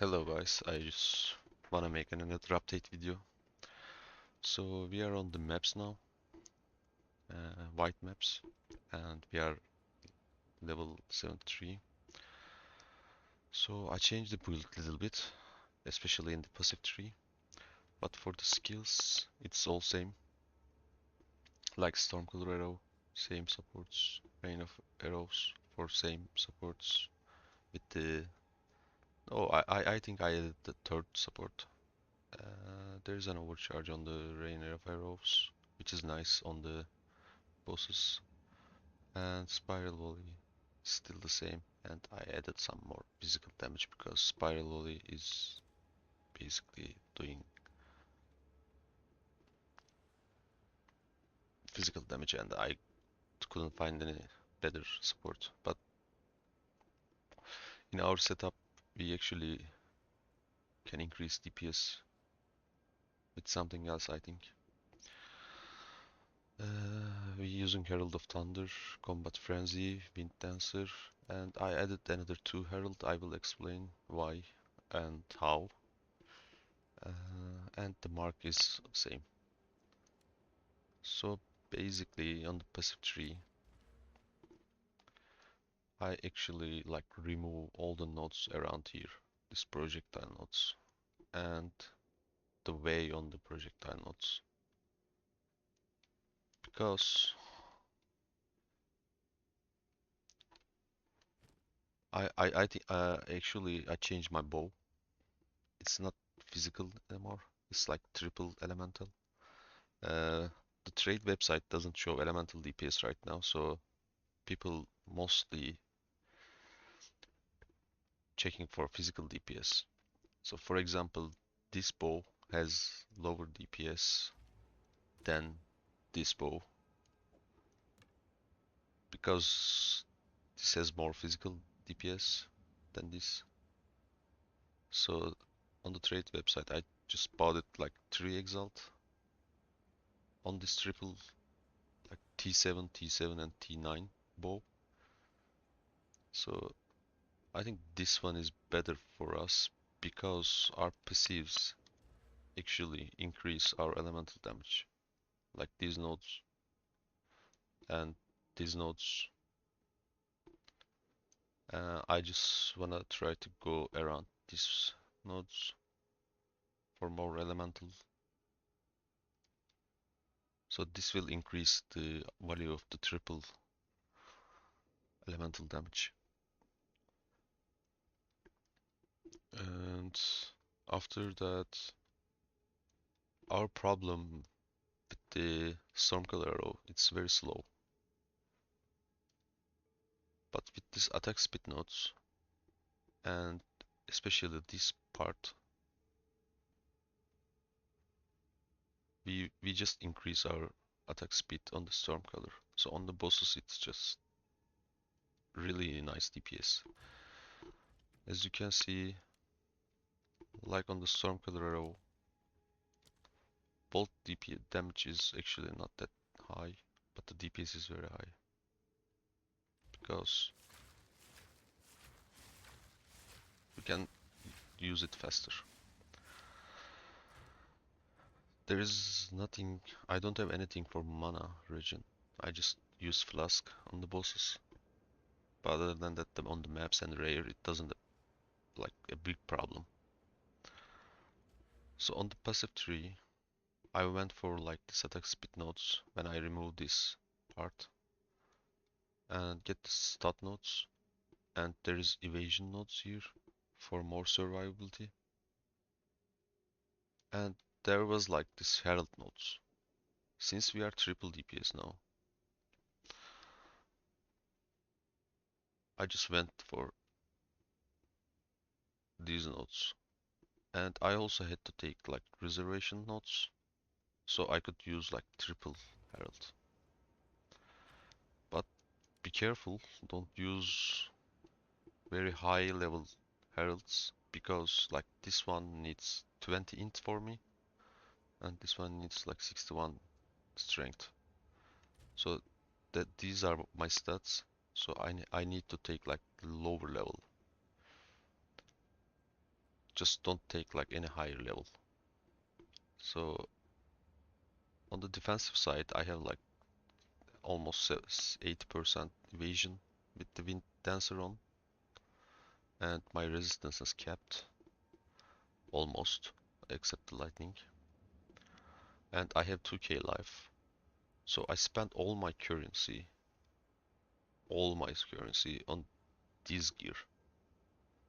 Hello guys, I just wanna make another update video. So we are on the maps now, white maps, and we are level 73. So I changed the build a little bit, especially in the passive tree. But for the skills, it's all same. Like Stormcaller arrow, same supports. Rain of arrows for same supports. With the I think I added the third support. There's an overcharge on the rain of arrows, which is nice on the bosses. And Spiral Volley is still the same, and I added some more physical damage because Spiral Volley is basically doing physical damage, and I couldn't find any better support. But in our setup, we actually can increase DPS with something else, I think. We're using Herald of Thunder, Combat Frenzy, Wind Dancer, and I added another two Herald. I will explain why and how. And the mark is same. So basically on the passive tree, I actually like remove all the nodes around here, these projectile nodes, and the way on the projectile nodes. Because I think actually I changed my bow. It's not physical anymore. It's like triple elemental. The trade website doesn't show elemental DPS right now, so people mostly checking for physical DPS. So for example, this bow has lower DPS than this bow because this has more physical DPS than this. So on the trade website, I just bought it like 3 Exalt on this triple like T7, T7 and T9 bow. So I think this one is better for us because our passives actually increase our elemental damage. Like these nodes and these nodes. I just wanna try to go around these nodes for more elemental. So this will increase the value of the triple elemental damage. And after that, our problem with the Stormcaller arrow, it's very slow. But with this attack speed nodes, and especially this part, we just increase our attack speed on the Stormcaller. So on the bosses, it's just really nice DPS. As you can see, like on the Stormcaller arrow, bolt DP damage is actually not that high, but the DPS is very high because we can use it faster. There is nothing, I don't have anything for mana regen. I just use flask on the bosses. But other than that, on the maps and rare, it doesn't like a big problem. So on the passive tree, I went for like this attack speed nodes when I remove this part and get the stat nodes, and there is evasion nodes here for more survivability, and there was like this herald nodes. Since we are triple DPS now, I just went for these nodes, and I also had to take like reservation nodes so I could use like triple herald. But be careful, don't use very high level heralds because like this one needs 20 int for me and this one needs like 61 strength. So that these are my stats. So I need to take like lower level. just don't take like any higher level. So on the defensive side, I have like almost 80% evasion with the Wind Dancer on, and my resistance is capped almost, except the lightning. And I have 2k life, so I spent all my currency on this gear.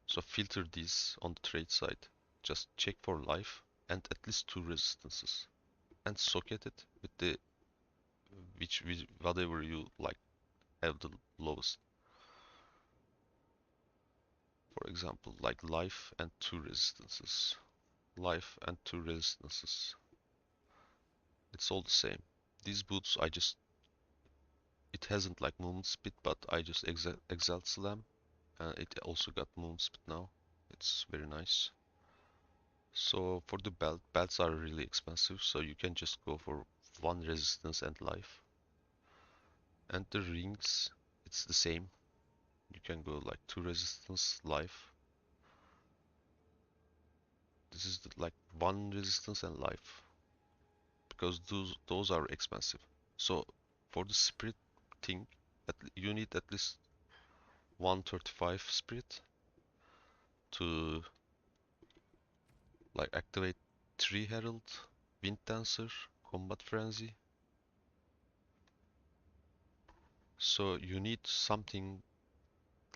So filter these on the trade side. Just check for life and at least 2 resistances, and socket it with the whatever you like have the lowest. For example, like life and 2 resistances. Life and 2 resistances. It's all the same. These boots it hasn't like movement speed, but I just exalt slam. It also got movement speed now. It's very nice. So for the belts are really expensive, so you can just go for 1 resistance and life. And the rings, it's the same. You can go like 2 resistance, life. This is like 1 resistance and life, because those are expensive. So for the spirit thing, you need at least 135 spirit to like activate 3 herald, wind dancer, combat frenzy. So you need something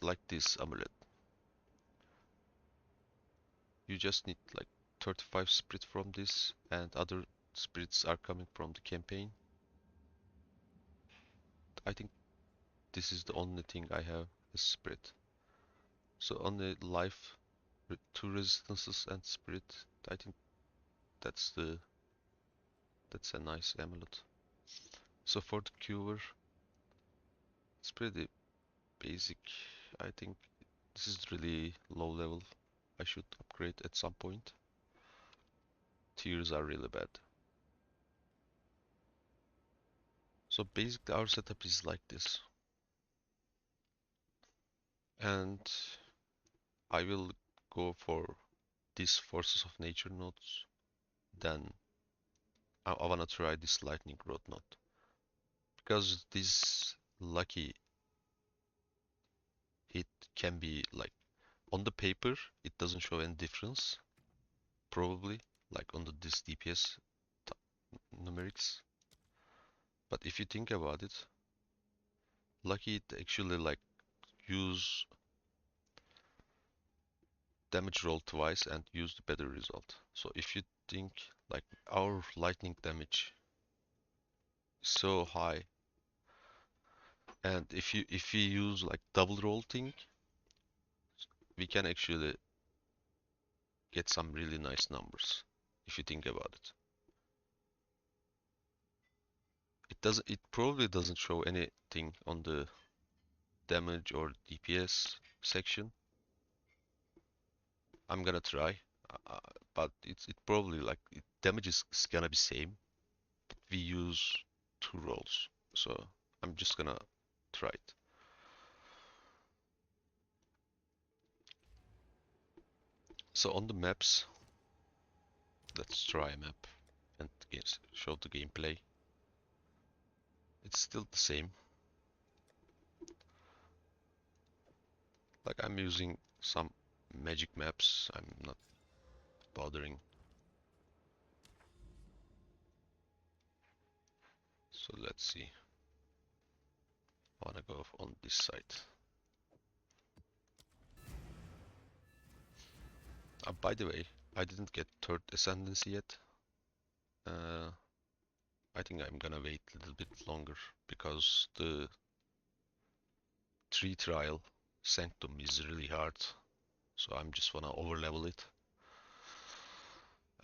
like this amulet. You just need like 35 spirit from this, and other spirits are coming from the campaign. I think this is the only thing I have as spirit. So on the life, 2 resistances and spirit, I think that's a nice amulet. So for the cure, it's pretty basic. I think this is really low level. I should upgrade at some point. Tiers are really bad. So basically our setup is like this. And I will go for these forces of nature nodes. Then I wanna try this lightning rod node. Because this lucky, it can be like, on the paper it doesn't show any difference, probably, like on this DPS numerics. But if you think about it, lucky it actually like use damage roll twice and use the better result. So if you think like our lightning damage is so high, and if we use like double roll thing, we can actually get some really nice numbers if you think about it. It probably doesn't show anything on the damage or DPS section. I'm gonna try, but it probably like damage is gonna be same. We use 2 rolls, so I'm just gonna try it. So on the maps, let's try a map and show the gameplay. It's still the same. Like I'm using some magic maps. I'm not bothering. So let's see. I wanna go on this side. By the way, I didn't get 3rd ascendancy yet. I think I'm gonna wait a little bit longer because the 3 trial sanctum is really hard. So I'm just wanna overlevel it.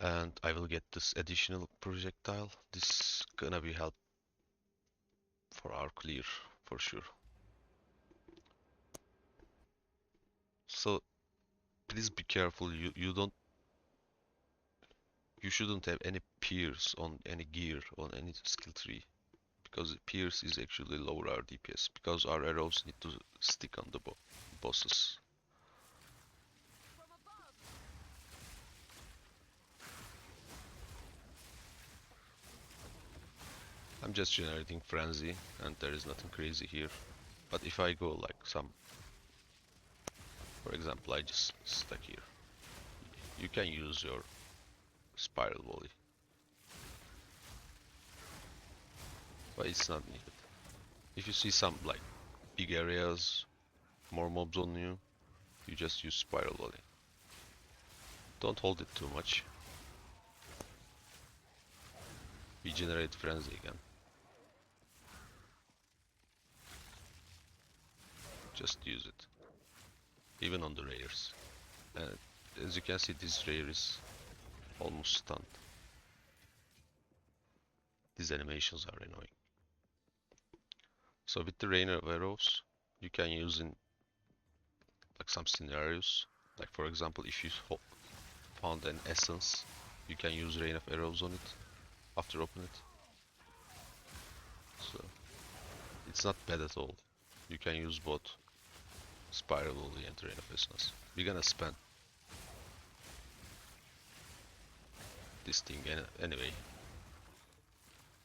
And I will get this additional projectile. This is gonna be help for our clear for sure. So please be careful. You shouldn't have any pierce on any gear on any skill tree, because pierce is actually lower our DPS because our arrows need to stick on the bosses. I'm just generating frenzy and there is nothing crazy here. But if I go like some, for example, I just stack here. You can use your spiral volley, but it's not needed. If you see some like big areas, more mobs on you, you just use spiral volley. Don't hold it too much. We generate frenzy again. Just use it, even on the rares. And as you can see, this rare is almost stunned. These animations are annoying. So with the rain of arrows, you can use in like some scenarios. Like for example, if you found an essence, you can use rain of arrows on it after open it. So it's not bad at all. You can use both spiral volley and rain of essence. We're gonna spend this thing anyway.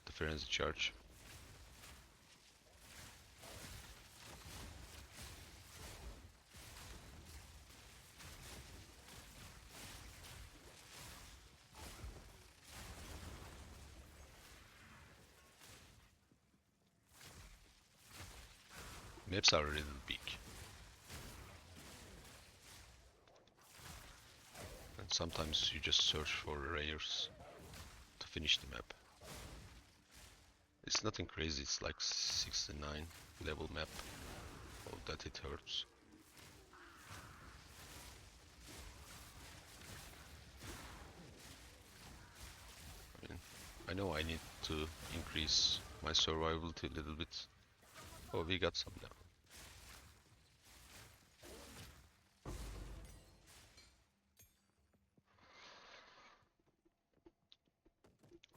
The frenzy charge. Maps are a little big. And sometimes you just search for rares to finish the map. It's nothing crazy, it's like 69 level map. Oh, that it hurts. I mean, I know I need to increase my survivability a little bit. Oh, we got some now.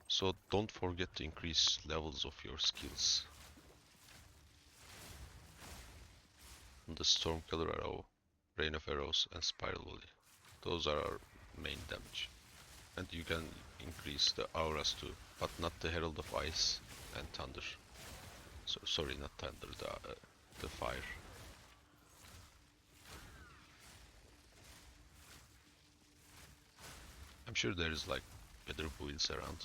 So don't forget to increase levels of your skills. The Stormcaller arrow, Rain of Arrows and Spiral Volley. Those are our main damage. And you can increase the auras too, but not the Herald of Ice and Thunder. So, sorry, not Thunder, the Fire. I'm sure there is like better builds around,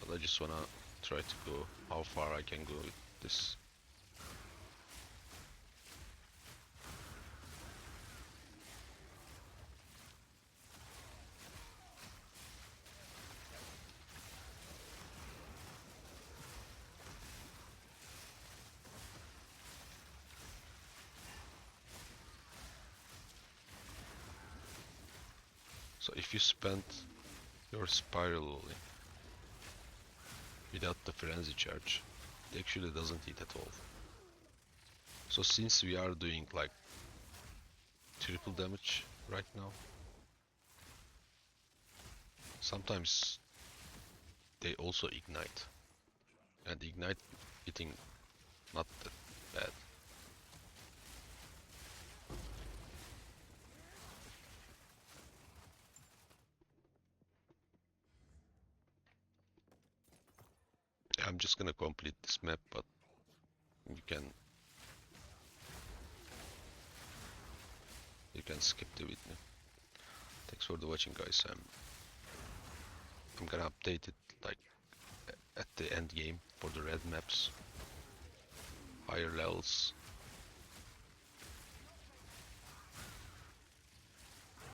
but I just wanna try to go how far I can go with this. So if you spend your spiral volley without the frenzy charge, it actually doesn't hit at all. So since we are doing like triple damage right now, sometimes they also ignite. And ignite hitting not that bad. I'm just gonna complete this map, but you can skip the video. Thanks for the watching, guys. I'm gonna update it like at the end game for the red maps, higher levels.